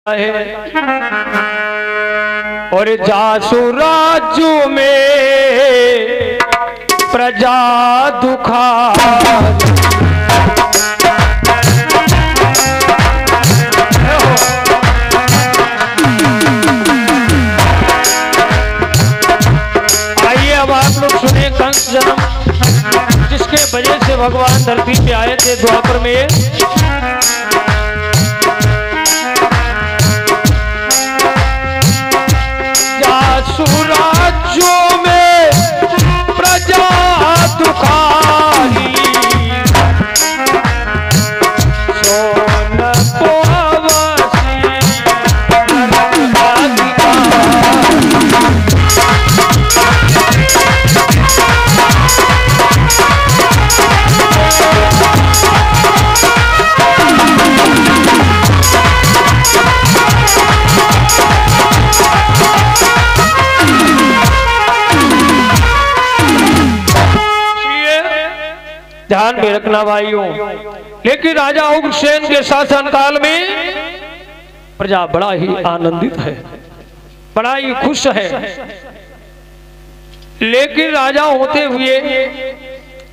और जासु राज्य में प्रजा दुखा आइए अब आप लोग सुने कंस जन्म, जिसके वजह से भगवान धरती पे आए थे द्वापर में। राज्यों में प्रजा दुखारी सोन को ध्यान में रखना भाइयों। लेकिन राजा उग्रसेन के शासन काल में प्रजा बड़ा ही आनंदित है, बड़ा ही खुश है। लेकिन राजा होते हुए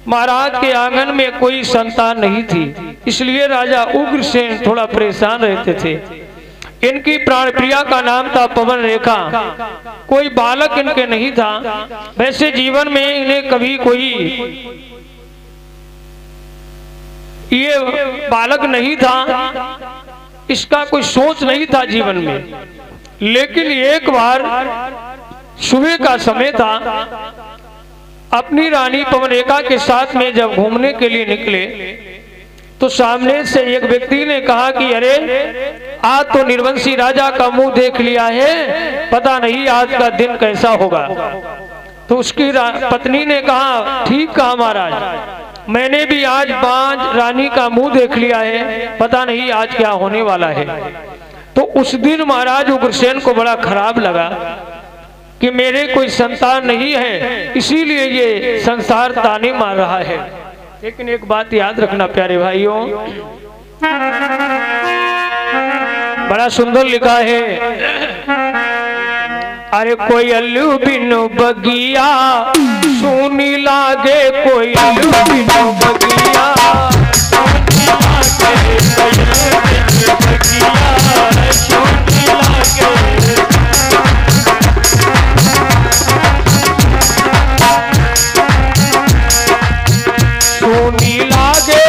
महाराज के आंगन में कोई संतान नहीं थी, इसलिए राजा उग्रसेन थोड़ा परेशान रहते थे। इनकी प्राण प्रिया का नाम था पवन रेखा। कोई बालक इनके नहीं था। वैसे जीवन में इन्हें कभी कोई ये बालक नहीं था, इसका कोई सोच नहीं था जीवन में। लेकिन एक बार सुबह का समय था, अपनी रानी पवनरेखा के साथ में जब घूमने के लिए निकले तो सामने से एक व्यक्ति ने कहा कि अरे आज तो निर्वंशी राजा का मुंह देख लिया है, पता नहीं आज का दिन कैसा होगा। तो उसकी पत्नी ने कहा ठीक कहा महाराज, मैंने भी आज बाज रानी का मुंह देख लिया है, पता नहीं आज क्या होने वाला है। तो उस दिन महाराज उग्रसेन को बड़ा खराब लगा कि मेरे कोई संतान नहीं है, इसीलिए ये संसार ताने मार रहा है। लेकिन एक बात याद रखना प्यारे भाइयों, बड़ा सुंदर लिखा है। अरे कोई अल्लू बिनु बगिया सुनी लागे, कोई अल्लू बिनु बगिया सुनी लागे, कोई अल्लू बिनु बगिया सुनी लागे। सुनी लागे,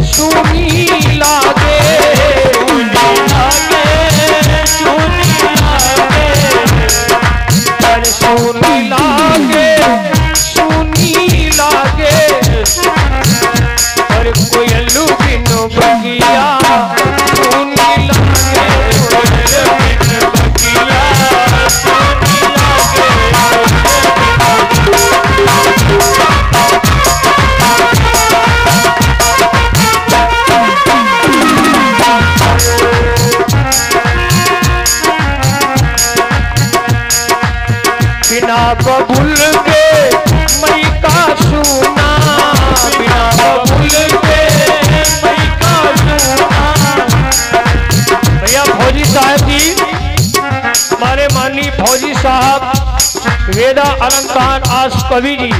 सुनी लागे, सुनी लागे, सुनी लागे, सुनी लागे, सुनी लागे। और कोई अल्लू बिनु बगिया सुनी लागे, कोई अल्लू बिनु बगिया सुनी लागे। बिना बबुल के मई का सुना, बिना बबुल के मई का सुना। भैया फौजी साहब जी, हमारे माननीय फौजी साहब वेदा अलंकार आस कवि जी,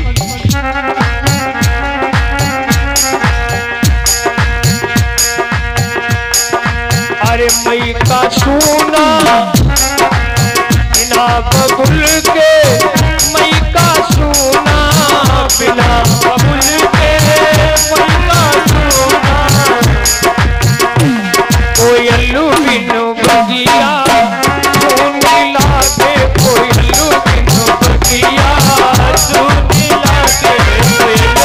अरे मई का सुना बिना बबुल के मई का सुना, बिना बबुल के मई का सुना। कोई अल्लू बिनु बगिया सुनी लागे, कोई अल्लू बिनु बगिया सुनी लागे, कोई अल्लू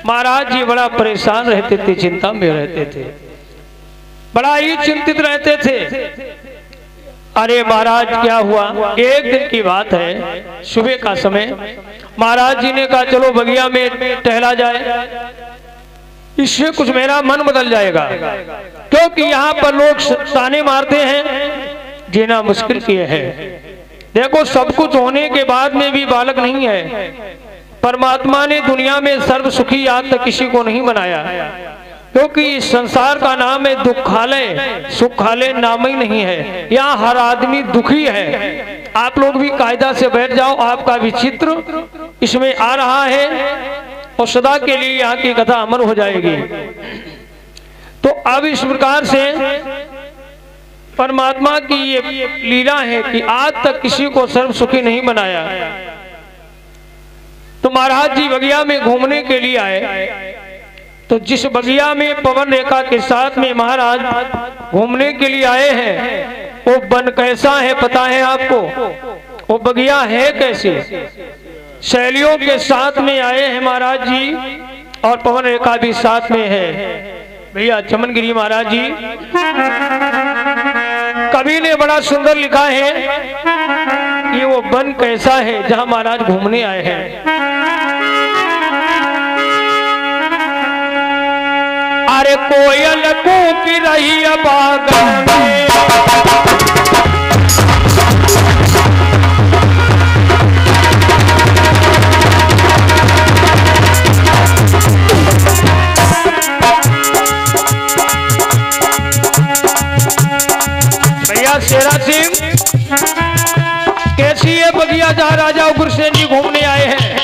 महाराज जी बड़ा परेशान रहते थे, चिंता में रहते थे, बड़ा ही चिंतित रहते थे। अरे महाराज क्या हुआ, एक दिन की बात है, सुबह का समय महाराज जी ने कहा चलो बगिया में टहला जाए, इससे कुछ मेरा मन बदल जाएगा, क्योंकि यहाँ पर लोग ताने मारते हैं, जीना मुश्किल किए हैं। देखो, सब कुछ होने के बाद में भी बालक नहीं है। परमात्मा ने दुनिया में सर्व सुखी आज तक किसी को नहीं बनाया, क्योंकि इस संसार का नाम है दुखालय, सुखालय नाम ही नहीं है। यहाँ हर आदमी दुखी है। आप लोग भी कायदा से बैठ जाओ, आपका भी चित्र इसमें आ रहा है और सदा के लिए यहाँ की कथा अमर हो जाएगी। तो अब इस प्रकार से परमात्मा की ये लीला है कि आज तक किसी को सर्व सुखी नहीं बनाया। तो महाराज जी बगिया में घूमने के लिए आए, तो जिस बगिया में पवन रेखा के साथ में महाराज घूमने के लिए आए हैं, वो वन कैसा है पता है आपको? वो बगिया है कैसे? शैलियों के साथ में आए हैं महाराज जी, और पवन रेखा भी साथ में है। भैया चमनगिरी महाराज जी, कवि ने बड़ा सुंदर लिखा है कि वो वन कैसा है जहां महाराज घूमने आए हैं। अरे कोयल कूक रही बागन में, भैया शेरा सिंह, कैसी है बगिया जहां राजा उग्रसेन जी घूमने आए हैं?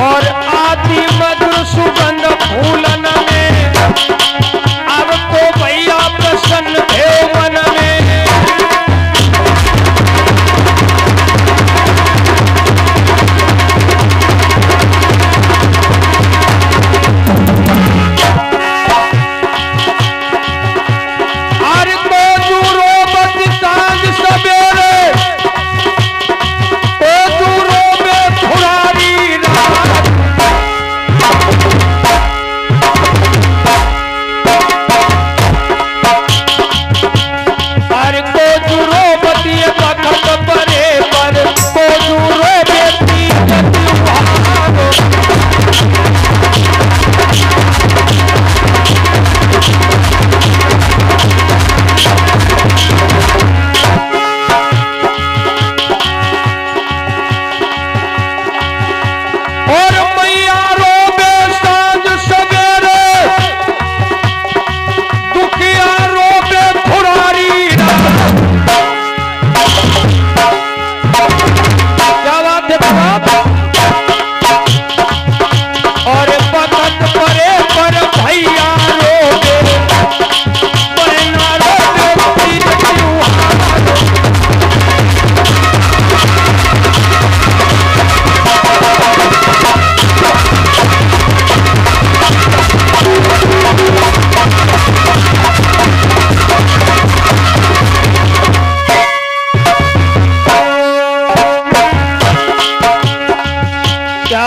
और आती मधुर सुगंध फूलन में, अब तो भैया प्रसन्न है मन में।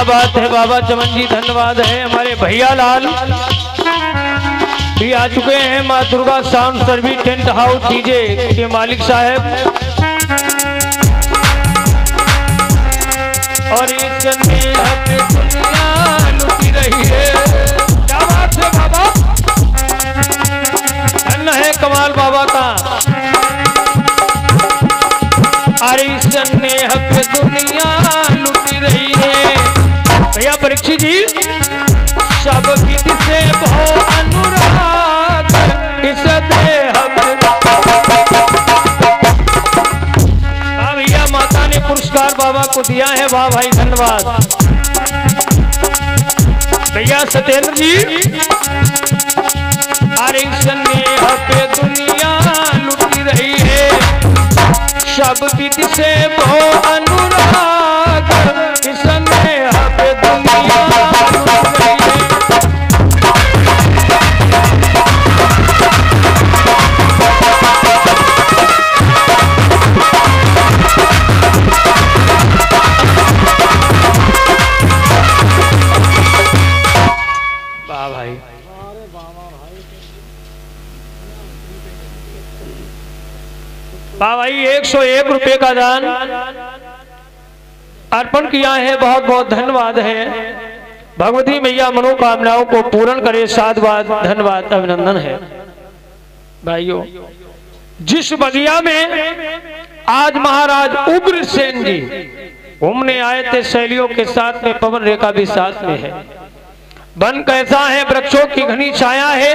बात है बाबा चमन जी, धन्यवाद है। हमारे भैया लाल भी आ चुके हैं, माँ Durga sound service tent house DJ के मालिक साहब। और इस दुनिया लुटी रही है। क्या बात है बाबा, धन्य है कमाल बाबा का। अरे इस दुनिया लुटी रही है। भैया परीक्षित जी, सब गीत से बहु अनुराग इस देह। हाँ भैया, माता ने पुरस्कार बाबा को दिया है, वाह भाई धन्यवाद। भैया सत्येंद्र जी, अरे स्नेह पे दुनिया लुटी रही है, सब गीत से बहु अनुराग इस स्नेह पे दुनिया लुट रही है। वाह भाई, वाह भाई, 100 101 रुपए का दान अर्पण किया है। बहुत बहुत धन्यवाद है। भगवती मैया मनोकामनाओं को पूर्ण करे। साधुवाद, धन्यवाद, अभिनंदन है। भाइयों, जिस बगिया में आज महाराज उग्रसेन जी घूमने आए थे शैलियों के साथ में, पवन रेखा भी साथ में है। वन कैसा है? वृक्षों की घनी छाया है।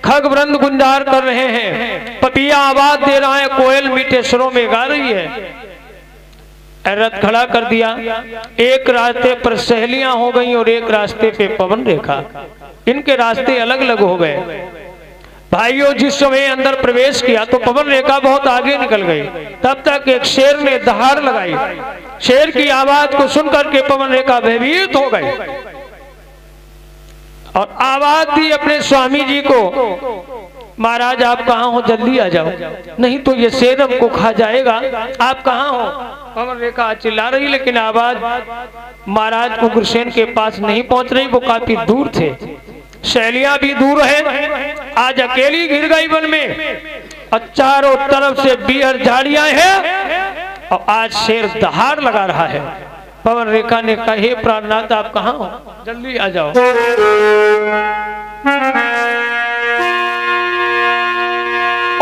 खग वृंद गुंजार कर रहे हैं। पपिया आवाज दे रहा है। कोयल मीठे सुरों में गा रही है। रथ खड़ा कर दिया। एक रास्ते पर सहेलियां हो गई और एक रास्ते पे पवन रेखा। इनके रास्ते अलग अलग हो गए। भाइयों, जिस समय अंदर प्रवेश किया तो पवन रेखा बहुत आगे निकल गई। तब तक एक शेर ने दहाड़ लगाई। शेर की आवाज को सुनकर के पवन रेखा भयभीत हो गई और आवाज दी अपने स्वामी जी को, महाराज आप कहाँ हो? जल्दी आ जाओ, नहीं तो ये शेर हमको खा जाएगा। आप कहाँ हो? पवन रेखा चिल्ला रही, लेकिन आवाज महाराज उग्रसेन के पास नहीं पहुंच रही। वो काफी दूर थे। शैलियां भी दूर है। आज अकेली घिर गई वन में और चारों तरफ से बियर झाड़ियां हैं और आज शेर दहाड़ लगा रहा है। पवन रेखा ने कहा, हे प्राणनाथ आप कहाँ हो? जल्दी आ जाओ।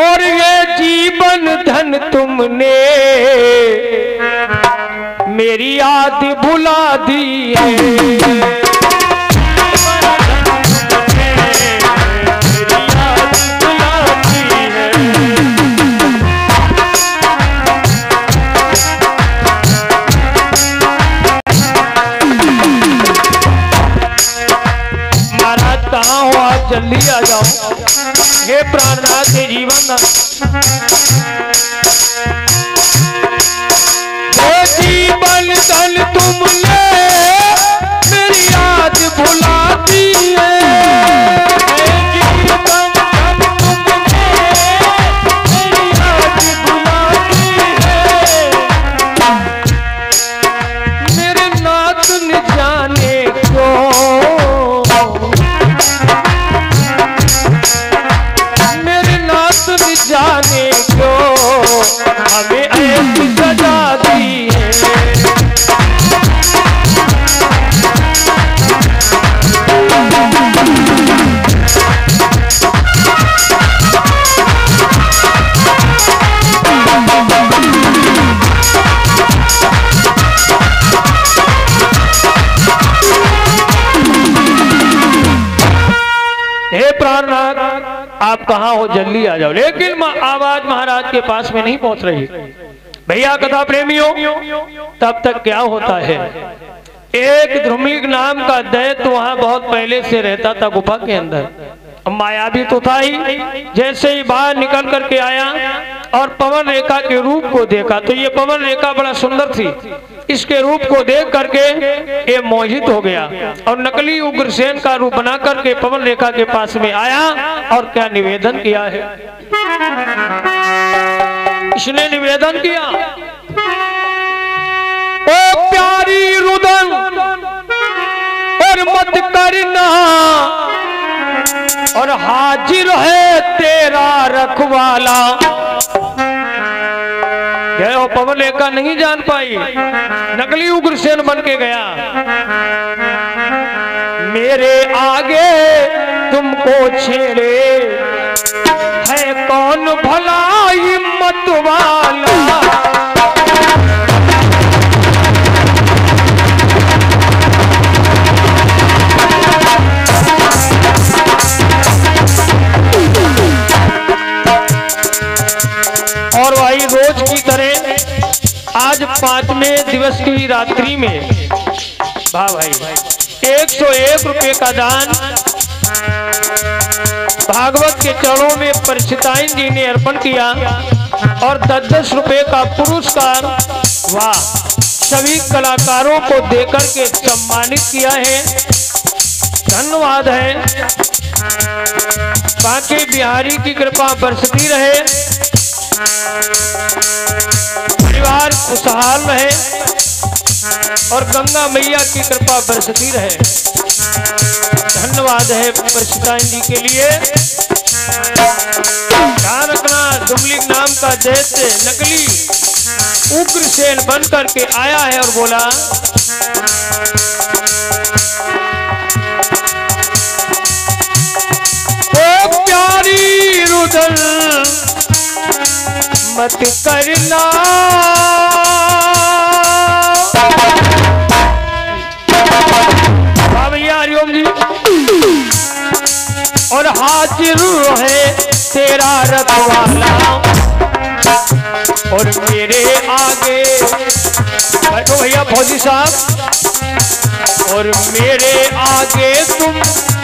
और ये जीवन धन तुमने मेरी याद भुला दी है। जल्दी आ जाओ। हे प्राणनाथ, हे जीवन हे जीवन धन तुमने मेरी याद भुलाती है। हे जीवन धन तुमने मेरी याद भुलाती है। मेरे नाथ न जाने क्यों जाने क्यों हमें ऐसी सजा दी है। हे प्राणनाथ आप कहाँ हो? जल्दी आ जाओ। लेकिन आवाज महाराज के पास में नहीं पहुंच रही। भैया कथा प्रेमियों, तब तक क्या होता है, एक ध्रुमलिंग नाम का दैत्य वहां बहुत पहले से रहता था गुफा के अंदर। मायावी तो था ही। जैसे ही बाहर निकल करके आया और पवन रेखा के रूप को देखा तो ये पवन रेखा बड़ा सुंदर थी। इसके रूप को देख करके ये मोहित हो गया और नकली उग्रसेन का रूप बना करके पवन रेखा के पास में आया और क्या निवेदन किया है। इसने निवेदन किया, ओ प्यारी रुदन और मत करना और हाजिर है तेरा रखवाला। वो पवन रेखा नहीं जान पाई, नकली उग्रसेन बन के गया। मेरे आगे तुमको छेड़े है कौन भला हिम्मत वाला। और भाई रोज की तरह आज 5वें दिवस की रात्रि में भाई 101 रुपए का दान भागवत के चरणों में परिचिताइन जी ने अर्पण किया और 10-10 रुपए का पुरस्कार वाह सभी कलाकारों को देकर के सम्मानित किया है। धन्यवाद है। बाकी बिहारी की कृपा बरसती रहे, परिवार खुशहाल रहे और गंगा मैया की कृपा बरसती रहे। धन्यवाद है परिचिताइन जी के लिए। ध्यान रखना। डुमलिक नाम का दैत्य नकली उग्रसेन बन करके आया है और बोला, ओ प्यारी रुदल मत करना, भैया हरिओम जी, और हाजिर है तेरा रखवाला, और मेरे आगे बैठो भैया फौजी साहब, और मेरे आगे तुम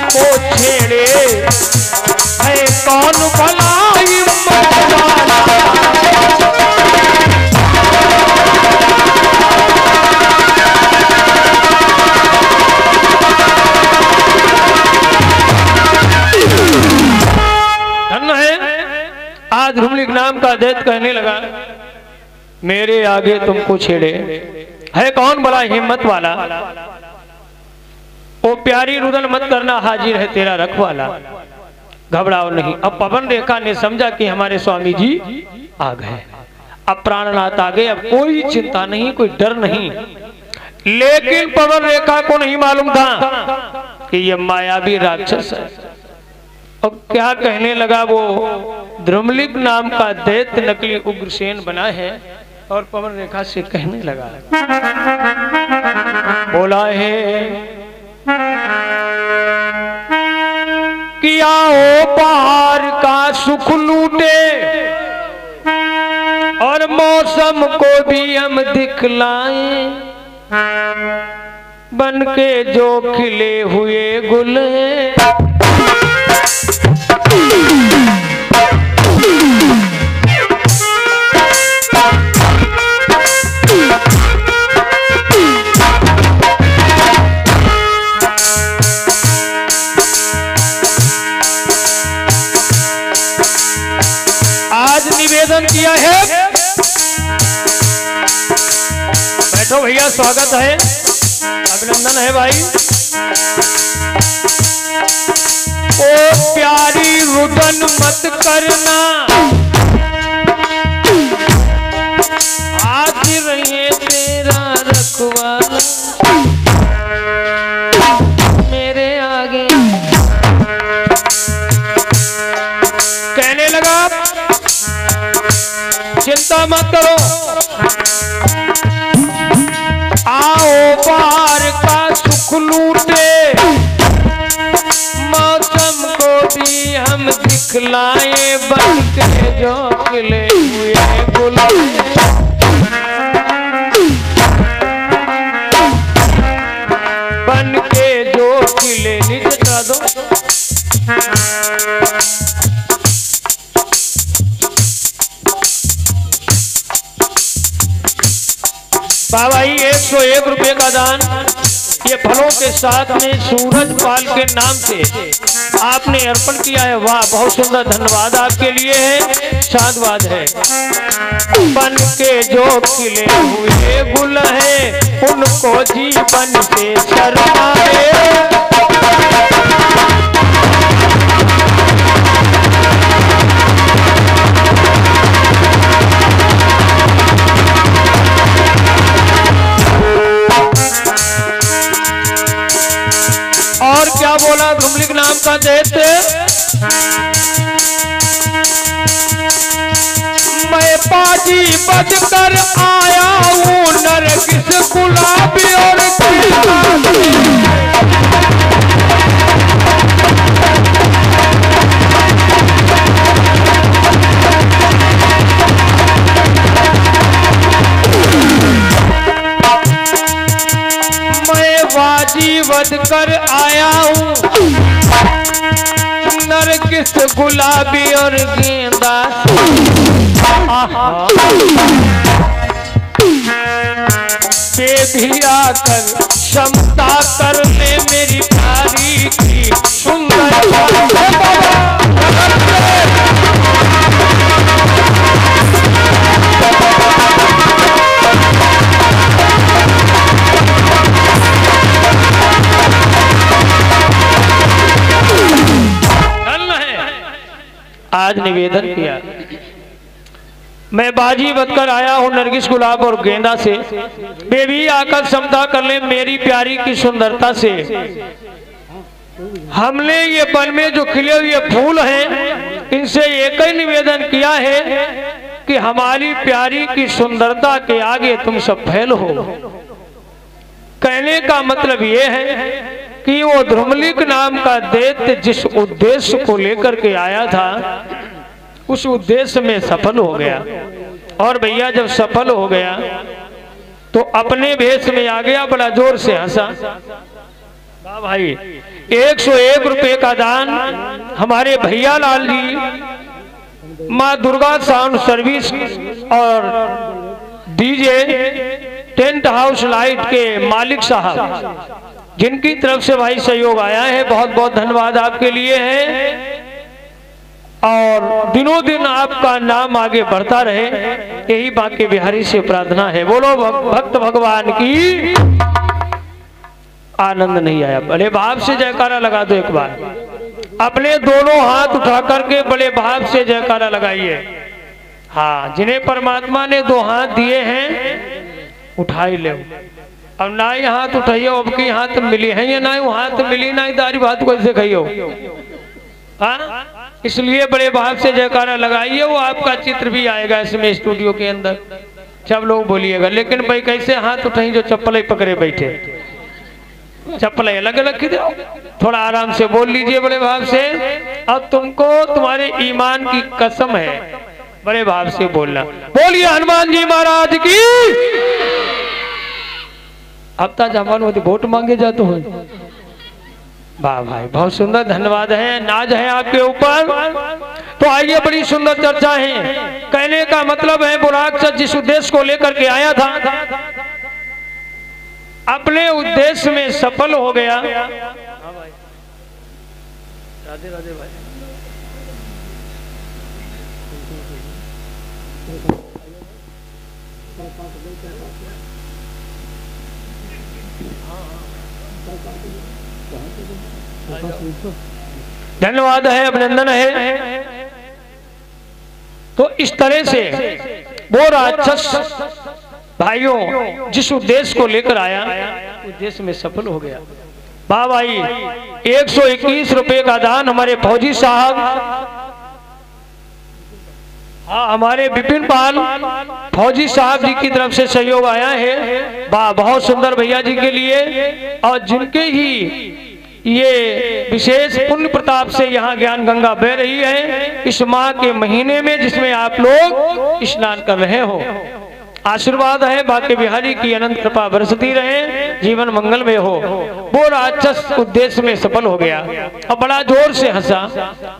को छेड़े है कौन भला हिम्मत वाला। आज डुमलिक नाम का दैत्य कहने लगा, मेरे आगे तुमको छेड़े है कौन बड़ा हिम्मत वाला, ओ प्यारी रुदन मत करना, हाजिर है तेरा रखवाला, घबराओ नहीं। अब पवन रेखा ने समझा कि हमारे स्वामी जी आ गए, अब प्राणनाथ आ गए, अब कोई चिंता नहीं, कोई डर नहीं। लेकिन पवन रेखा को नहीं मालूम था कि ये मायावी राक्षस है। और क्या कहने लगा, वो डुमलिक नाम का दैत्य नकली उग्रसेन बना है, और पवन रेखा से कहने लगा, बोला है कि आओ बाहर का सुख लूटे, और मौसम को भी हम दिखलाएं, बन के जो खिले हुए गुल हैं। आज निवेदन किया है, बैठो भैया, स्वागत है, अभिनंदन है भाई। ओ प्यारी रुदन मत करना, आज रहे तेरा रखवाला, मेरे आगे कहने लगा, चिंता मत करो, आओ बाहर का सुख लूटे, मौसम को भी हम दिखलाए, बन के जो खिले हुए गुल, बन के जो खिले, नीचे चढ़ा दो। बाबा ही 101 रुपए का दान ये फलों के साथ में सूरज पाल के नाम से आपने अर्पण किया है। वाह, बहुत सुंदर, धन्यवाद आपके लिए है, साधुवाद है। बन के जो खिले हुए गुल है, उनको जीवन से शर्माए, और क्या बोला डुमलिक नाम का दैत्य, मैं बाजी बज कर आया हूँ नरगिस गुलाबी और मैं बाजी बज कर आया हूँ नरगिस गुलाबी और गेंदा, भी आकर क्षमता कर ले मेरी प्यारी की सुंदर। आज निवेदन किया मैं बाजी बदकर आया हूँ नरगिस गुलाब और गेंदा से, बेबी आकर समता कर ले मेरी प्यारी की सुंदरता से। हमने ये वन में जो खिले हुए फूल हैं इनसे एक ही निवेदन किया है कि हमारी प्यारी की सुंदरता के आगे तुम सब फैल हो। कहने का मतलब ये है कि वो ध्रुमलिक नाम का दैत्य जिस उद्देश्य को लेकर के आया था उस उद्देश्य में सफल हो गया। और भैया जब सफल हो गया तो अपने भेष में आ गया, बड़ा जोर से हंसा। वाह भाई, 101 रुपए का दान हमारे भैया लाल जी माँ दुर्गा साउंड सर्विस और डीजे टेंट हाउस लाइट के मालिक साहब जिनकी तरफ से भाई सहयोग आया है, बहुत बहुत धन्यवाद आपके लिए है। और दिनों दिन आपका नाम आगे बढ़ता रहे, यही बांके बिहारी से प्रार्थना है। बोलो भक्त भगवान की। आनंद नहीं आया, बड़े भाव से जयकारा लगा दो एक बार। अपने दोनों हाथ उठा करके बड़े भाव से जयकारा लगाइए। हाँ, जिन्हें परमात्मा ने 2 हाथ दिए हैं उठा ही ले। अब ना ही हाथ उठाइए, अब की हाथ मिली है या ना हाथ मिली, ना ही दारी बात को ऐसे कहियो। हाँ, इसलिए बड़े भाव से जयकारा लगाइए। वो आपका चित्र भी आएगा इसमें स्टूडियो के अंदर, सब लोग बोलिएगा। लेकिन भाई कैसे हाथ उठाई जो चप्पल पकड़े बैठे, चप्पल अलग अलग की दो, थोड़ा आराम से बोल लीजिए बड़े भाव से। अब तुमको तुम्हारे ईमान की कसम है, बड़े भाव से बोलना। बोलिए हनुमान जी महाराज की। अब तक जमान होती वोट मांगे जाते हो। वाह भाई, बहुत सुंदर, धन्यवाद है, नाज है आपके ऊपर। तो आइए, बड़ी सुंदर चर्चा है। कहने का मतलब है बुराक जिस उद्देश्य को लेकर के आया था अपने उद्देश्य में सफल हो गया। राधे राधे भाई। धन्यवाद है, अभिनंदन है। तो इस तरह से वो राक्षस भाइयों जिस उद्देश्य को लेकर आया उद्देश्य में सफल हो गया। वाह भाई, 121 रुपए का दान हमारे फौजी साहब, हाँ हमारे विपिन पाल फौजी साहब जी की तरफ से सहयोग आया है। वाह, बहुत सुंदर भैया जी के लिए। और जिनके ही ये विशेष पुण्य प्रताप से यहाँ ज्ञान गंगा बह रही है इस माह के महीने में, जिसमें आप लोग स्नान कर रहे हो। आशीर्वाद है बांके बिहारी की अनंत कृपा बरसती रहे, जीवन मंगल में हो। वो राक्षस उद्देश्य में सफल हो गया और बड़ा जोर से हंसा।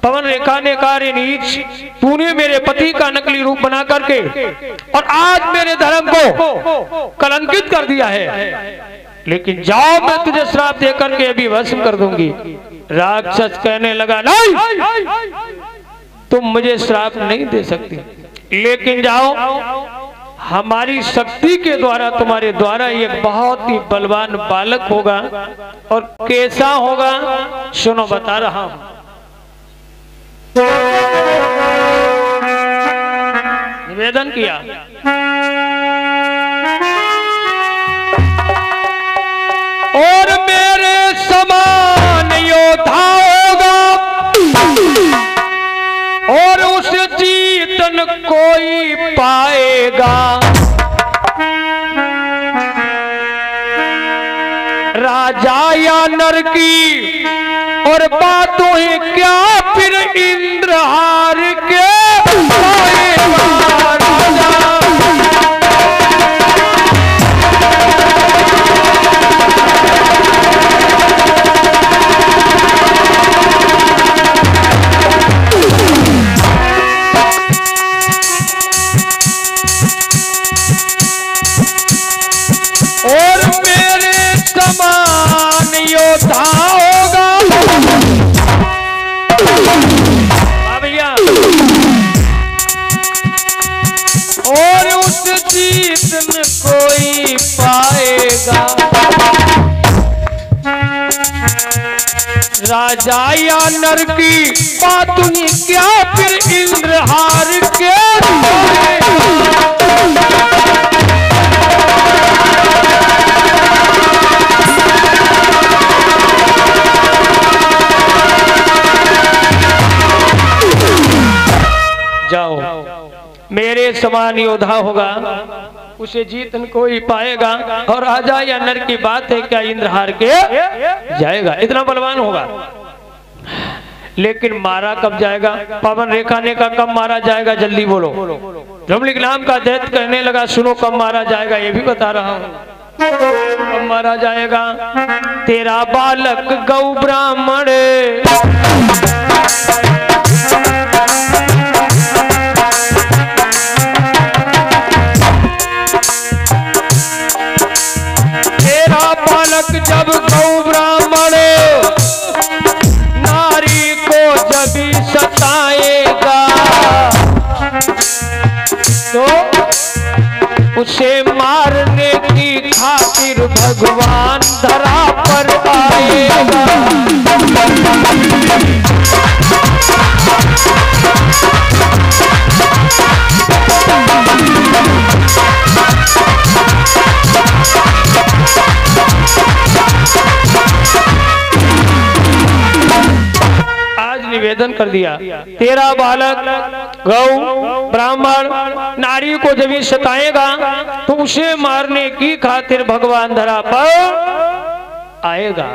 पवन रेखा ने कहा, रे नीच, तूने मेरे पति का नकली रूप बना करके और आज मेरे धर्म को कलंकित कर दिया है, लेकिन जाओ मैं तुझे श्राप दे करके अभी भस्म कर दूंगी। राक्षस कहने लगा, नहीं, तुम मुझे श्राप नहीं दे सकती, लेकिन जाओ हमारी शक्ति के द्वारा तुम्हारे द्वारा एक बहुत ही बलवान बालक होगा। और कैसा होगा सुनो, बता रहा हूं। निवेदन किया, और मेरे समान योद्धा होगा और उस जीतन कोई पाएगा। राजा या नर की और बातों ही क्या, फिर इंद्र हार के पाएगा। योद्धा होगा भैया, और उस जीत में कोई पाएगा। राजा या नर की बात ही क्या, फिर इंद्रहार के जाओ, मेरे समान योद्धा होगा उसे जीत कोई पाएगा, और राजा या नर की बात है क्या, इंद्रहार के जाएगा, इतना बलवान होगा। लेकिन मारा कब जाएगा, पवन रेखा ने का कब मारा जाएगा, जल्दी बोलो। रमलिक नाम का दैत्य कहने लगा सुनो कब मारा जाएगा, ये भी बता रहा हूं कब मारा जाएगा। तेरा बालक गौ ब्राह्मण जब गौ ब्राह्मण नारी को जब सताएगा, तो उसे मारने की खातिर भगवान धरा पर आएगा। निवेदन कर दिया, तेरा बालक गौ ब्राह्मण नारी को जब सताएगा तो उसे मारने की खातिर भगवान धरा पर आएगा।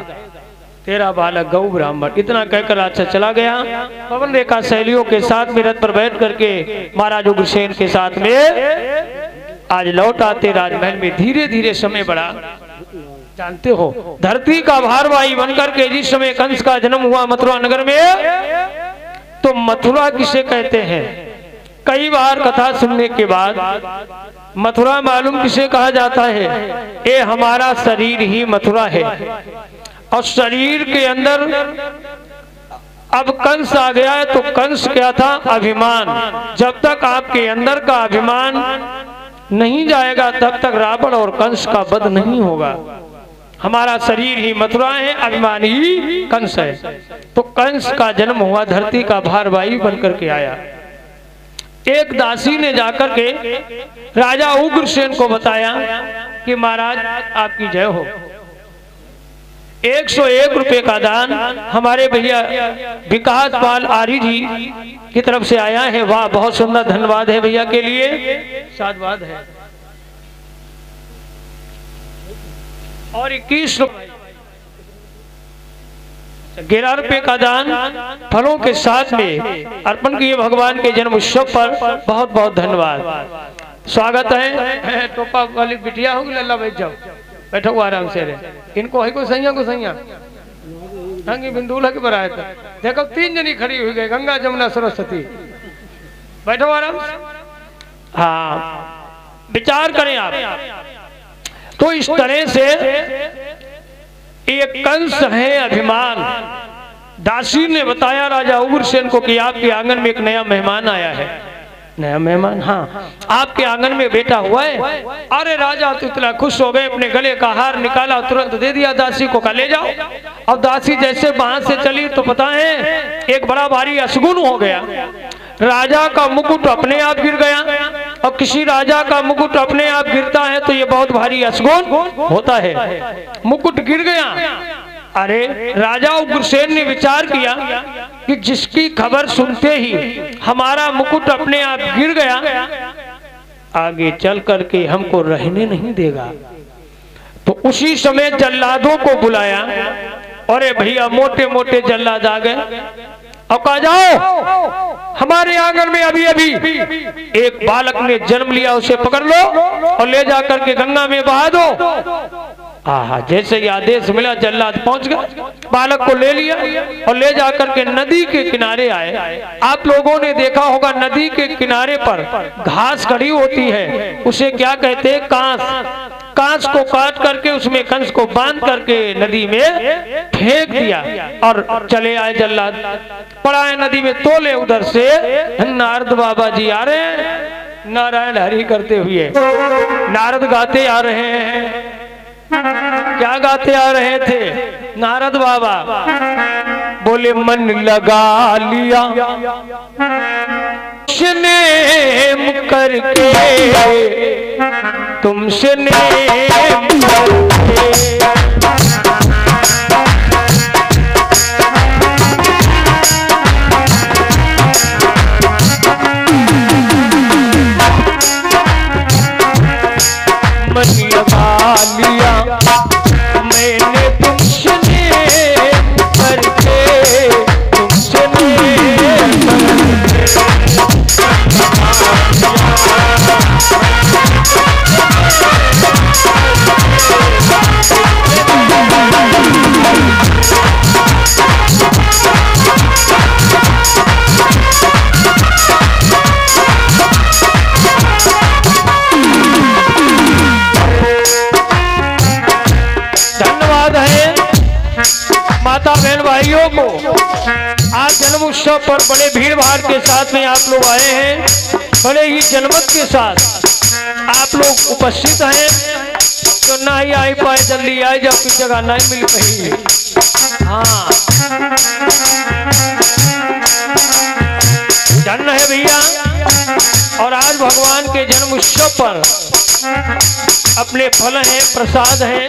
तेरा बालक गौ ब्राह्मण, इतना कहकर राजा चला गया। पवन रेखा सहेलियों के साथ में रथ पर बैठ करके महाराज उग्रसेन के साथ में आज लौट आते राजमहल में। धीरे धीरे समय बढ़ा, जानते हो धरती का भारवाही बनकर के जिस समय कंस का जन्म हुआ मथुरा नगर में, तो मथुरा किसे कहते हैं, कई बार कथा सुनने के बाद मथुरा मालूम किसे कहा जाता है, ये हमारा शरीर ही मथुरा है। और शरीर के अंदर अब कंस आ गया है, तो कंस क्या था, अभिमान। जब तक आपके अंदर का अभिमान नहीं जाएगा तब तक रावण और कंस का वध नहीं होगा। हमारा शरीर ही मथुरा है, अभिमान ही कंस है। तो कंस का जन्म हुआ, धरती का भारवाही बनकर के आया। एक दासी ने जाकर के राजा उग्रसेन को बताया कि महाराज आपकी जय हो, 101 रुपए का दान हमारे भैया विकास पाल आर्य जी की तरफ से आया है। वाह, बहुत सुंदर, धन्यवाद है भैया के लिए, साधुवाद है। और 21 11 रुपए का दान फलों के साथ में अर्पण किए भगवान के जन्म उत्सव पर। बहुत बहुत धन्यवाद, स्वागत है। टोपा वाली बिटिया होगी, लल्ला बैठ जाओ, बैठो आराम से रहे। इनको है को सैया हंगी बिंदुला के बराए था। देखो 3 जनी खड़ी हुई गई, गंगा जमुना सरस्वती। बैठो आराम से, हाँ विचार करें आप। तो इस तरह से एक कंस है अभिमान। दासी ने बताया राजा उग्रसेन को कि आपके आंगन में एक नया मेहमान आया है। नया मेहमान, हाँ आपके आंगन में बैठा हुआ है। अरे राजा तो इतना खुश हो गए, अपने गले का हार निकाला, तुरंत दे दिया दासी को, कहा ले जाओ। अब दासी जैसे वहां से चली तो पता है एक बड़ा भारी अशगुन हो गया। राजा का मुकुट अपने आप गिर गया, और किसी राजा का मुकुट अपने आप गिरता है तो ये बहुत भारी अशगुन होता है। मुकुट गिर गया। अरे राजा उग्रसेन ने विचार किया कि जिसकी खबर सुनते ही हमारा मुकुट अपने आप गिर गया, आगे चल करके हमको रहने नहीं देगा। तो उसी समय जल्लादों को बुलाया। अरे भैया मोटे मोटे जल्लाद आ गए, अब कहा जाओ हमारे आंगन में अभी अभी एक बालक ने जन्म लिया, उसे पकड़ लो और ले जाकर के गंगा में बहा दो। जैसे ही आदेश मिला जल्लाद पहुंच गया, बालक को ले लिया और ले जाकर के नदी के किनारे आए। आप लोगों ने देखा होगा नदी के किनारे पर घास खड़ी होती है, उसे क्या कहते हैं, कांस। कांस को काट करके उसमें कंस को बांध करके नदी में फेंक दिया और चले आए जल्लाद। पड़ा है नदी में, तोले उधर से नारद बाबा जी आ रहे हैं, नारायण हरि करते हुए। नारद गाते आ रहे हैं। क्या गाते आ रहे थे नारद बाबा? बोले मन लगा लिया नेम करके, तुमसे नेम करके। मन लगा लिया मैंने तुमसे नेम करके, तुमसे नेम माता बहन भाइयों को आज जन्म उत्सव पर बड़े भीड़ भाड़ के साथ में आप लोग आए हैं, बड़े ही जनमत के साथ आप लोग उपस्थित हैं। तो ना ही आई पाए जल्दी आए, जब की जगह नहीं मिल पाई। हाँ धन्य है भैया। और आज भगवान के जन्म उत्सव पर अपने फल हैं, प्रसाद हैं।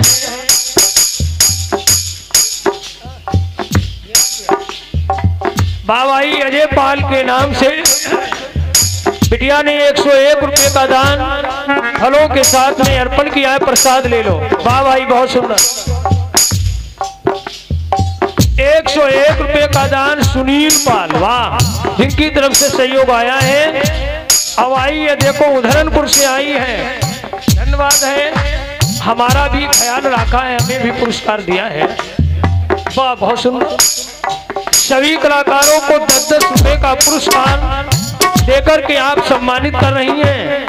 बाबाई अजय पाल के नाम से बिटिया ने 101 रुपये का दान फलों के साथ में अर्पण किया है। प्रसाद ले लो बाबाई, बहुत सुंदर। 101 रुपये का दान सुनील पाल, वाह, जिनकी तरफ से सहयोग आया है। अब आई है, देखो उधरनपुर से आई है, धन्यवाद है। हमारा भी ख्याल रखा है, हमें भी पुरस्कार दिया है, वाह, बहुत सुंदर। सभी कलाकारों को 10-10 रुपए का पुरस्कार देकर के आप सम्मानित कर रही हैं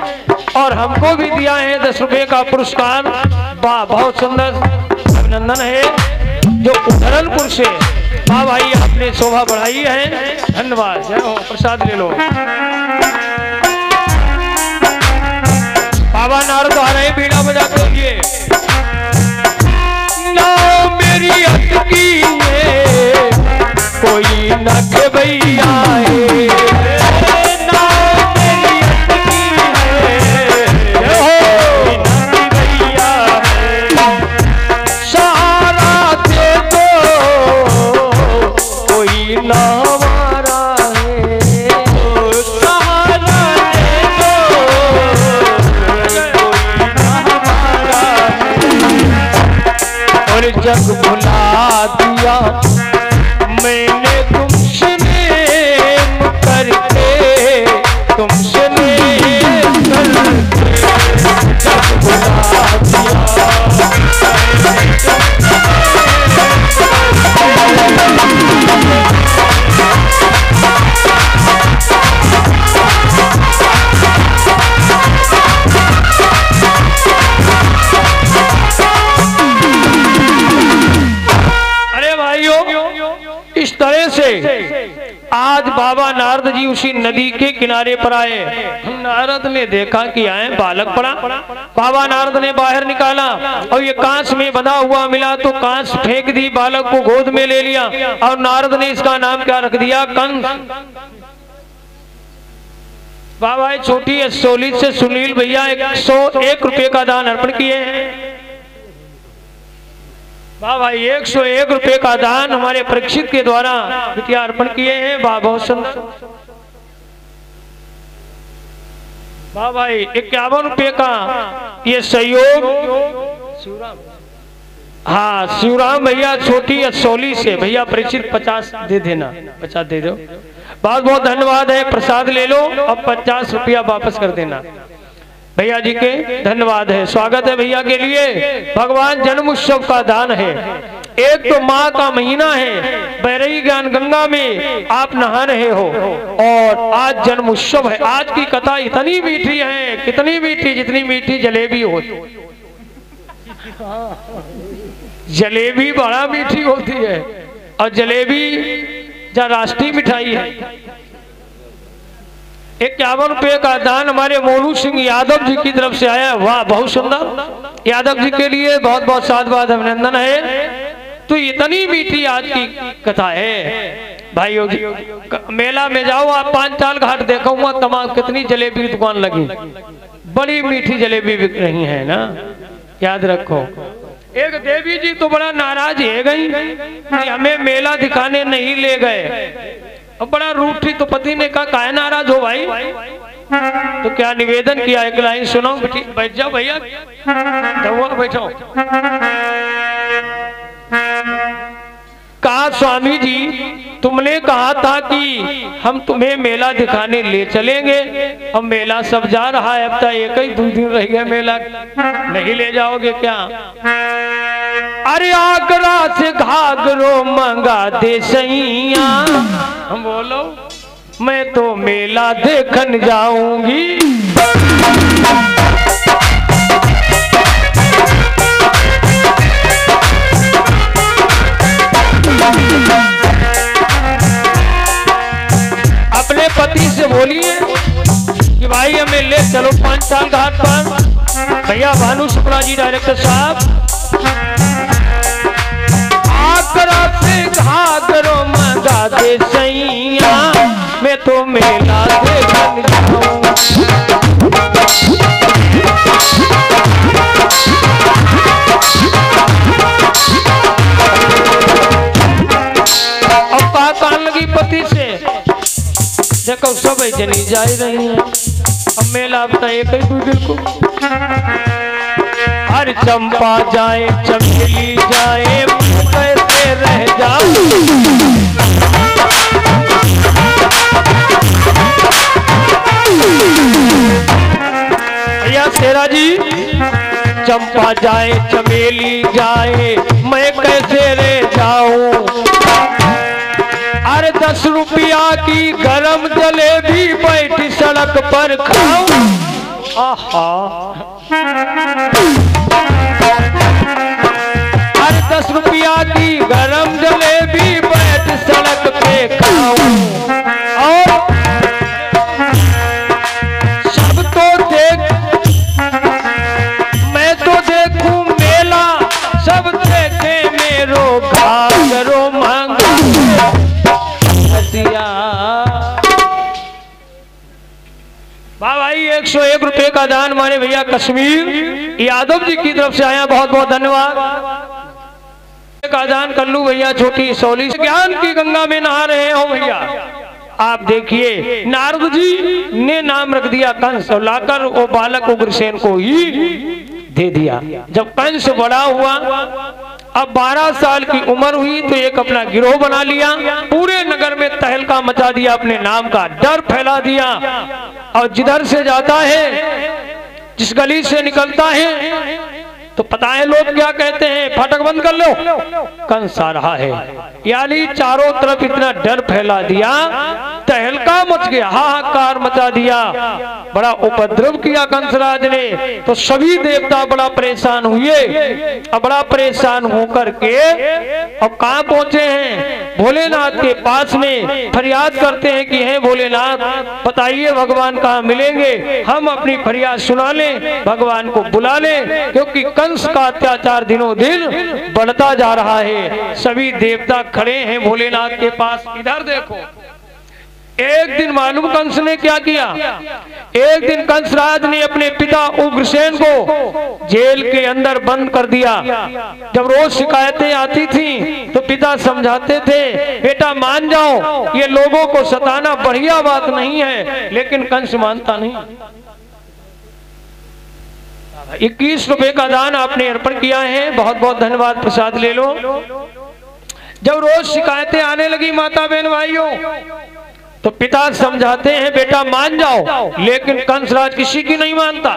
और हमको भी दिया है 10 रुपए का पुरस्कार, वाह, बहुत सुंदर, अभिनंदन है। जो उधरनपुर से वाह भाई, आपने शोभा बढ़ाई है, धन्यवाद। जय हो, प्रसाद ले लो। बाबा नारद आ रहे हैं बीड़ा बजाते हुए। ना मेरी अटकी है कोई न के भैया है, ना मेरी अटकी है कोई न के भैया है। सहारा दे दो कोई न हमारा है, सहारा दे दो कोई न हमारा है। और जग भुला दिया मैंने तुमसे नेम करके, तुमसे नेम करके जब बुला दिया। अरे भाइयों, इस तरह से आज बाबा नारद जी उसी नदी के किनारे पर आए। नारद ने देखा कि आए बालक पड़ा, बाबा नारद ने बाहर निकाला और ये कांच में बंधा हुआ मिला तो कांच फेंक दी, बालक को गोद में ले लिया और नारद ने इसका नाम क्या रख दिया, कंस। बाबा छोटी असोली से सुनील भैया 101 रुपये का दान अर्पण किए हैं। वाह भाई, 101 रुपये का दान हमारे परीक्षित के द्वारा बिटिया अर्पण किए हैं, वाह, बहुत सुंदर। वाह भाई, 51 रुपये का ये सहयोग, हाँ, शिवराम भैया छोटी असोली से, भैया परीक्षित 50 दे देना, 50 दे दो, बहुत बहुत धन्यवाद है। प्रसाद ले लो और 50 रुपया वापस कर देना भैया जी के, धन्यवाद है। स्वागत है भैया के लिए। भगवान जन्म उत्सव का दान है। एक तो माँ का महीना है, बैरई ज्ञान गंगा में आप नहा रहे हो और आज जन्म उत्सव है। आज की कथा इतनी मीठी है, कितनी मीठी, जितनी मीठी जलेबी हो। जलेबी बड़ा मीठी होती है और जलेबी जो राष्ट्रीय मिठाई है। 51 रुपये का दान हमारे मोनू सिंह यादव जी की तरफ से आया, वाह, बहुत सुंदर। यादव जी के लिए बहुत बहुत साधुवाद, अभिनंदन है। तो इतनी मीठी आज की कथा है भाइयों जी। मेला में जाओ आप, 5 साल घाट देखो वहां तमाम कितनी जलेबी की दुकान लगी, बड़ी मीठी जलेबी बिक रही है ना, याद रखो। एक देवी जी तो बड़ा नाराज है गई, हमें मेला दिखाने नहीं ले गए। अब बड़ा रूठी, तो पति ने कहा काहे नाराज हो भाई, तो क्या निवेदन किया, एक लाइन सुनो, बैठ जाओ भैया, बैठो। कहा स्वामी जी तुमने कहा था कि हम तुम्हें मेला दिखाने ले चलेंगे, अब मेला सब जा रहा है, अब तक एक ही 2 दिन रह गया मेला, नहीं ले जाओगे क्या? अरे आगरा से घाघरो मंगा दे सैया, हम बोलो मैं तो मेला देखन जाऊंगी। अपने पति से बोलिए कि भाई हमें ले चलो 5 साल घाट पर। भैया भानु शुक्ला जी डायरेक्टर साहब, आगरा से घाघरो मंगा दे सैया, मैं तो मेला देखन जाऊं। अब बात आने लगी पति से, देखो सब जनी जा रही है, अब मेला अब एक ही 2 दिन को। हर चंपा जाए चमेली जाए, कैसे रह जाऊं। भैया शेरा जी, चंपा जाए चमेली जाए, मैं कैसे रह जाऊं। अरे 10 रुपया की गरम जलेबी बैठी सड़क पर खाऊं। आहा, अरे 10 रुपया की गरम जलेबी बैठ सड़क पे खाऊं। और सब तो देख, मैं तो देखूं मेला, सब देखे मेरो घाघरो मांगा। वाह भाई, 101 रुपए का दान माने भैया कश्मीर यादव जी की तरफ से आया, बहुत बहुत धन्यवाद। का दान कर लू भैया छोटी सौली, ज्ञान की गंगा में नहा रहे हो भैया। आप देखिए नारद जी ने नाम रख दिया कंस, और लाकर वो बालक उग्रसेन को ही दे दिया। जब कंस बड़ा हुआ, अब 12 साल की उम्र हुई, तो एक अपना गिरोह बना लिया, पूरे नगर में तहलका मचा दिया, अपने नाम का डर फैला दिया। और जिधर से जाता है, जिस गली से निकलता है, तो पता है लोग क्या कहते हैं, फाटक बंद कर लो, कंस आ रहा है। यानी चारों तरफ इतना डर फैला दिया, तहलका मच गया, हाहाकार मचा दिया, बड़ा उपद्रव किया कंसराज ने। तो सभी देवता बड़ा परेशान हुए। अब बड़ा परेशान होकर के अब कहाँ पहुंचे हैं, भोलेनाथ के पास में फरियाद करते हैं कि हे भोलेनाथ बताइए भगवान कहाँ मिलेंगे, हम अपनी फरियाद सुना लें, भगवान को बुला लें, क्योंकि कंस का अत्याचार दिनों दिन बढ़ता जा रहा है। सभी देवता खड़े हैं भोलेनाथ के पास। इधर देखो, एक दिन मालूम कंस ने क्या किया, एक दिन कंसराज ने अपने पिता उग्रसेन को जेल के अंदर बंद कर दिया। जब रोज शिकायतें आती थी तो पिता समझाते थे, बेटा मान जाओ, ये लोगों को सताना बढ़िया बात नहीं है, लेकिन कंस मानता नहीं। 21 रुपए का दान आपने अर्पण किया है, बहुत बहुत धन्यवाद, प्रसाद ले लो। जब रोज शिकायतें आने लगी माता बहन भाइयों, तो पिता समझाते हैं बेटा मान जाओ, लेकिन कंसराज किसी की नहीं मानता।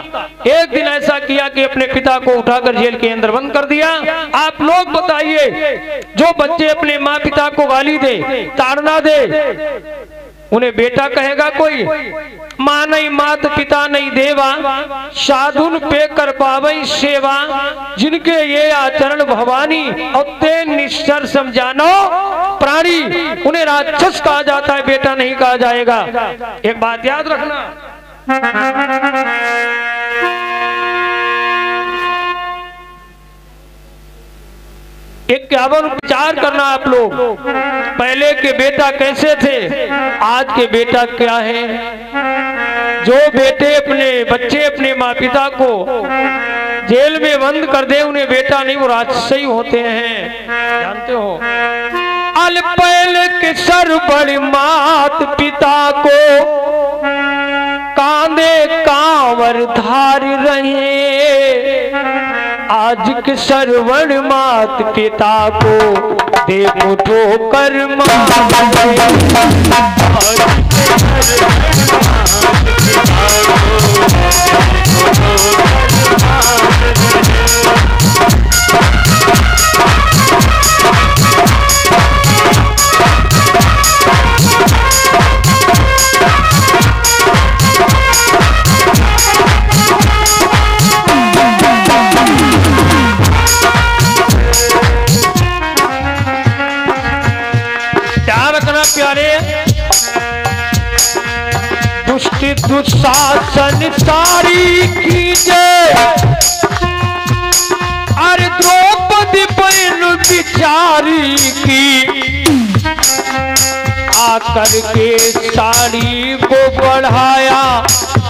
एक दिन ऐसा किया कि अपने पिता को उठाकर जेल के अंदर बंद कर दिया। आप लोग बताइए, जो बच्चे अपने माँ पिता को गाली दे, ताड़ना दे, उन्हें बेटा कहेगा कोई? माँ नहीं मात पिता नहीं देवा, साधुन पे कर पावई सेवा, जिनके ये आचरण भवानी और ते निश्चर समझानो प्राणी, उन्हें राक्षस कहा जाता है, बेटा नहीं कहा जाएगा। एक बात याद रखना, एक केवल विचार करना आप लोग, पहले के बेटा कैसे थे, आज के बेटा क्या है। जो बेटे अपने बच्चे अपने माँ पिता को जेल में बंद कर दे, उन्हें बेटा नहीं वो राक्षसी होते हैं, जानते हो। अल पहले के सर बड़ी मात पिता को कांधे कांवर धार रहे, आज के सरवण मात पिता को देखो ठोकर दुशासन सारी कीजे, अरे द्रौपदी बहन बिचारी की, आकर के साड़ी को बढ़ाया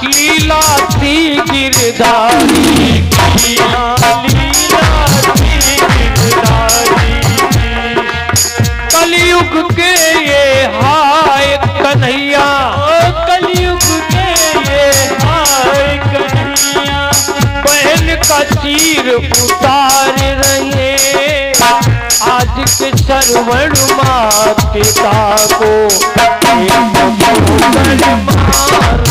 लीला थी गिरधारी, लीला थी गिरधारी। कलयुग के ये हाय कन्हैया, कलयुग के ये हाय कन्हैया, बहन का चीर उतार रहे, आज के सरवण माँ पिता को मार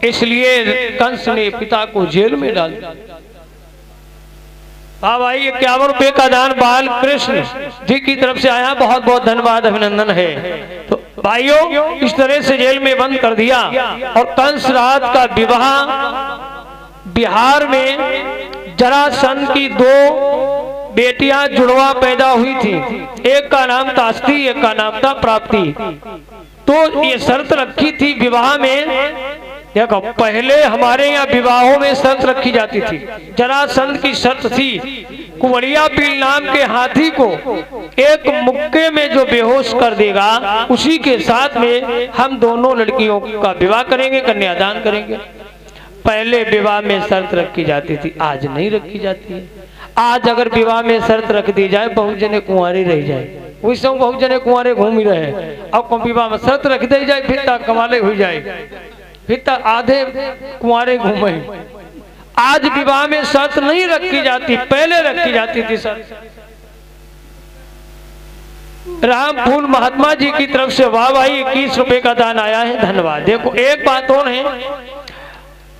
इसलिए कंस ने पिता को जेल में डाल दिया। हाँ भाई, 51 रुपए का दान बाल कृष्ण जी की तरफ से आया, बहुत बहुत धन्यवाद, अभिनंदन है। तो भाइयों, इस तरह से जेल में बंद कर दिया। और कंस रात का विवाह बिहार में जरासंध की 2 बेटियां जुड़वा पैदा हुई थी, एक का नाम था अस्थि, एक का नाम था प्राप्ति। तो ये शर्त रखी थी विवाह में, देखो पहले हमारे यहाँ विवाहों में शर्त रखी जाती थी। जरासंध की शर्त थी, कुंवरिया पील नाम के हाथी को एक मुक्के में जो बेहोश कर देगा, उसी के साथ में हम दोनों लड़कियों का विवाह करेंगे, कन्यादान करेंगे। पहले विवाह में शर्त रखी जाती थी, आज नहीं रखी जाती है। आज अगर विवाह में शर्त रख दी जाए, बहुत जने कुंवारे रह जाए, वैसे बहुत जने कुंवारे घूम ही रहे। अब विवाह में शर्त रख दी जाए, फिर तक कमाले हो जाए, फिर तक आधे कुंवारे घूमे। आज विवाह में शर्त नहीं रखी जाती, पहले रखी जाती थी शर्त। रामफूल महात्मा जी की तरफ से वाह भाई 21 रुपए का दान आया है, धन्यवाद। देखो एक बात और है,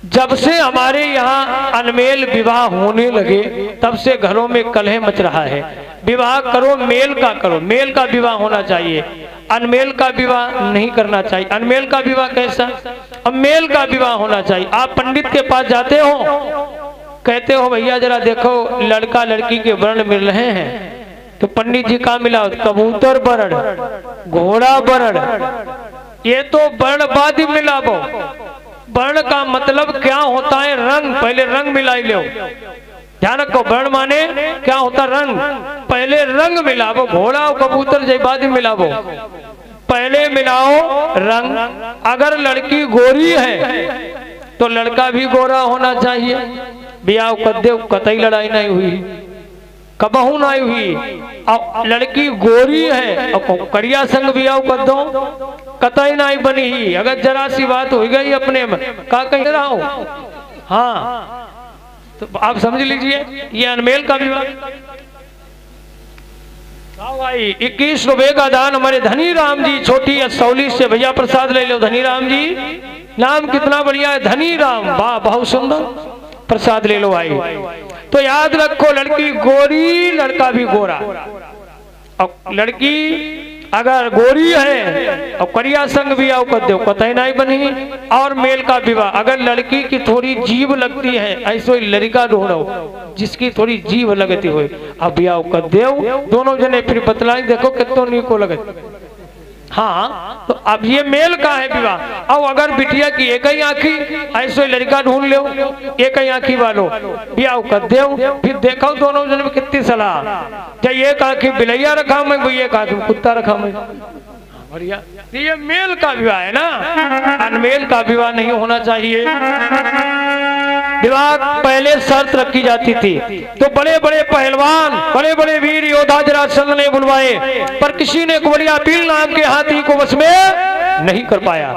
जब से हमारे यहाँ अनमेल विवाह होने लगे, तब से घरों में कलह मच रहा है। विवाह करो मेल का करो, मेल का विवाह होना चाहिए, अनमेल का विवाह नहीं करना चाहिए। अनमेल का विवाह कैसा? अब मेल का विवाह होना चाहिए। आप पंडित के पास जाते हो, कहते हो भैया जरा देखो लड़का लड़की के वर्ण मिल रहे हैं, तो पंडित जी का मिला, कबूतर वर्ण, घोड़ा वर्ण, ये तो वर्णवादी मिला। वो वर्ण का मतलब क्या होता है? रंग, पहले रंग मिलाई लो, ध्यान रखो। वर्ण माने क्या होता? रंग, पहले रंग मिलावो। घोड़ा और कबूतर जयबादी मिलावो, पहले मिलाओ रंग। अगर लड़की गोरी है तो लड़का भी गोरा होना चाहिए। ब्याह कदे कतई लड़ाई नहीं हुई, कबहू नहीं हुई। अब लड़की गोरी है और करिया संग ब्याह कर दो, कतई नहीं बनी ही। अगर जरा सी बात हो गई अपने में, का कह रहा हो, हाँ तो आप समझ लीजिए ये अनमेल का विवाह। भाई 21 रुपए का दान हमारे धनी राम जी छोटी असौली से, भैया प्रसाद ले लो। धनी राम जी, नाम कितना बढ़िया है, धनी राम, वाह बहुत सुंदर, प्रसाद ले लो भाई। तो याद रखो, लड़की गोरी, लड़का भी गोरा। और लड़की अगर गोरी है और करिया संग भी आओ कर दो कतई नहीं बनी। और मेल का विवाह, अगर लड़की की थोड़ी जीभ लगती है ऐसो ही लड़का ढूंढो जिसकी थोड़ी जीभ लगती हो, अब ब्याह कर दो दोनों जने, फिर बतलाई देखो कितो नी को लगती। हाँ, तो अब ये मेल का है विवाह। अब अगर बिटिया की एक ही आंखी ऐसे लड़का ढूंढ लो, एक ही आंखी वालो ब्याह कर दो, फिर देखो दोनों जन में कितनी सलाह। जब एक आंखी बिलैया रखा मैं, वो एक आंखी कुत्ता रखा मैं, बढ़िया। ये मेल का विवाह है ना, अनमेल का विवाह नहीं होना चाहिए। विवाह पहले शर्त रखी जाती थी, तो बड़े बड़े पहलवान, बड़े बड़े वीर योद्धा जरासंध ने बुलवाए, पर किसी ने कुबड़िया पील नाम के हाथी को वश में नहीं कर पाया।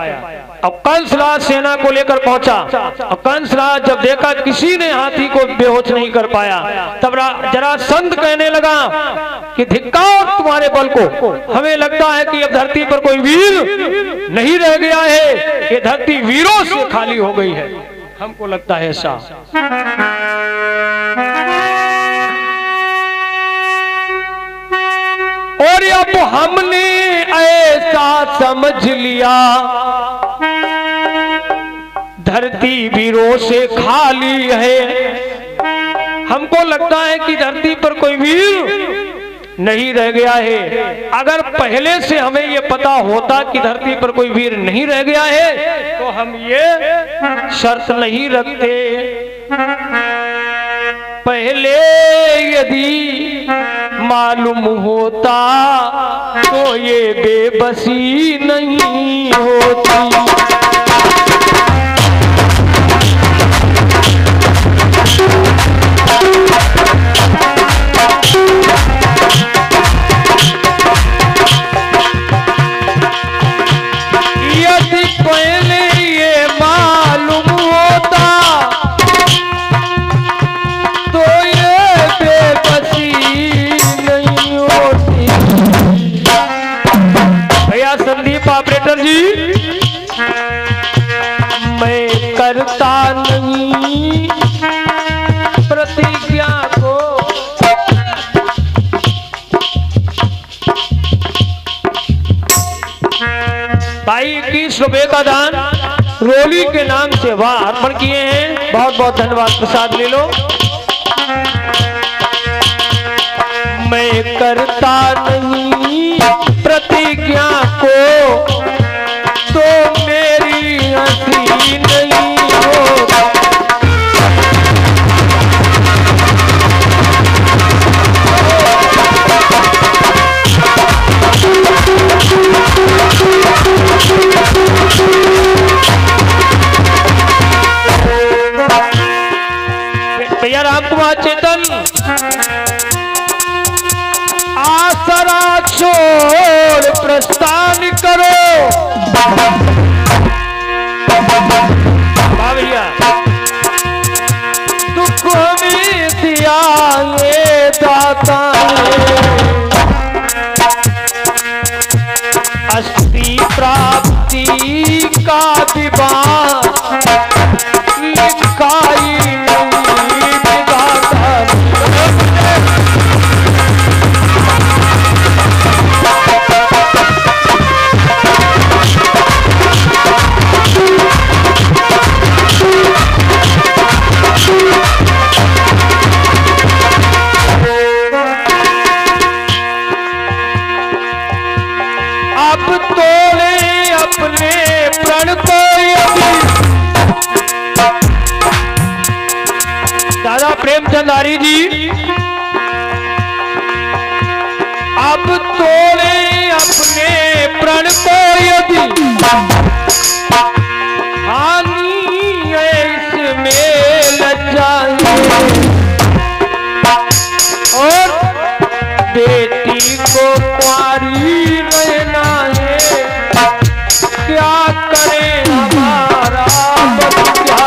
अब कंसराज सेना को लेकर पहुंचा, और कंसराज जब देखा किसी ने हाथी को बेहोश नहीं कर पाया, तब जरासंध कहने लगा कि धिक्कार तुम्हारे बल को, हमें लगता है कि अब धरती पर कोई वीर नहीं रह गया है, ये धरती वीरों से खाली हो गई है, हमको लगता है ऐसा। और अब हमने ऐसा समझ लिया धरती वीरों से खाली है, हमको लगता है कि धरती पर कोई वीर नहीं रह गया है। अगर पहले से हमें ये पता होता कि धरती पर कोई वीर नहीं रह गया है तो हम ये शर्त नहीं रखते। पहले यदि मालूम होता तो ये बेबसी नहीं होती। मैं करता नहीं प्रतिज्ञा को, भाई 21 रुपए का दान रोली के नाम से वह अर्पण किए हैं, बहुत बहुत धन्यवाद। प्रसाद ले लो। मैं करता नहीं प्रतिज्ञा को तो मेरी हंसी नहीं होती। भैया राम कुमार चेतन आसरा छोड़ प्रस्थान करो। भैया दुख हमें दिया ये दाता अस्थि प्राप्ति का विवाह लिखाई नहीं विधाता। दादा प्रेमचंद आर्य जी अब तोड़े अपने प्रण को यदि हानि इसमें लज्जाए और बेटी को कुंवारी रहना है क्या करे हमारा बच्चा।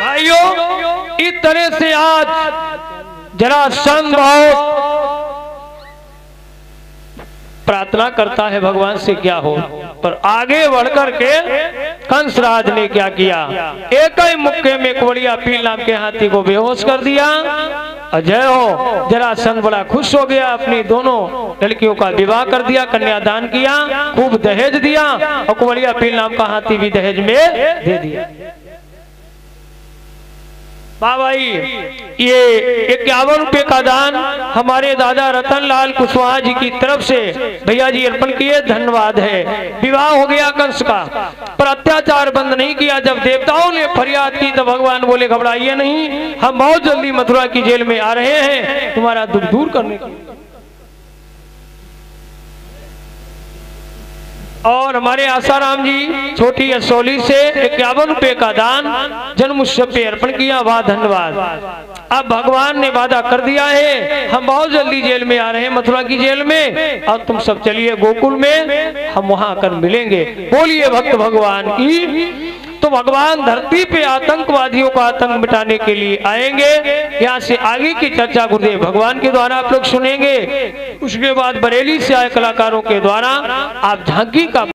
भाइयों इस तरह से आज जरासंध प्रार्थना करता है भगवान से क्या हो, पर आगे बढ़कर के कंसराज ने क्या किया, एक ही मुक्के में कुवड़िया पील नाम के हाथी को बेहोश कर दिया। अजय हो जरासंध बड़ा खुश हो गया, अपनी दोनों लड़कियों का विवाह कर दिया, कन्यादान किया, खूब दहेज दिया और कुवड़िया पील नाम का हाथी भी दहेज में दे दिया। भाई ये 51 रुपए का दान हमारे दादा रतन लाल कुशवाहा जी की तरफ से भैया जी अर्पण किए, धन्यवाद है। विवाह हो गया कंस का, पर अत्याचार बंद नहीं किया। जब देवताओं ने फरियाद की तो भगवान बोले घबराइए नहीं, हम बहुत जल्दी मथुरा की जेल में आ रहे हैं तुम्हारा दुख दूर करने के लिए। और हमारे आसाराम जी छोटी असौली से 51 रुपए का दान जन्म उत्सव पे अर्पण किया, वाह धन्यवाद। अब भगवान ने वादा कर दिया है हम बहुत जल्दी जेल में आ रहे हैं, मथुरा की जेल में, और तुम सब चलिए गोकुल में, हम वहां आकर मिलेंगे। बोलिए भक्त भगवान की। तो भगवान धरती पे आतंकवादियों का आतंक मिटाने के लिए आएंगे। यहाँ से आगे की चर्चा गुरुदेव भगवान के द्वारा आप लोग सुनेंगे। उसके बाद बरेली से आए कलाकारों के द्वारा आप झांकी का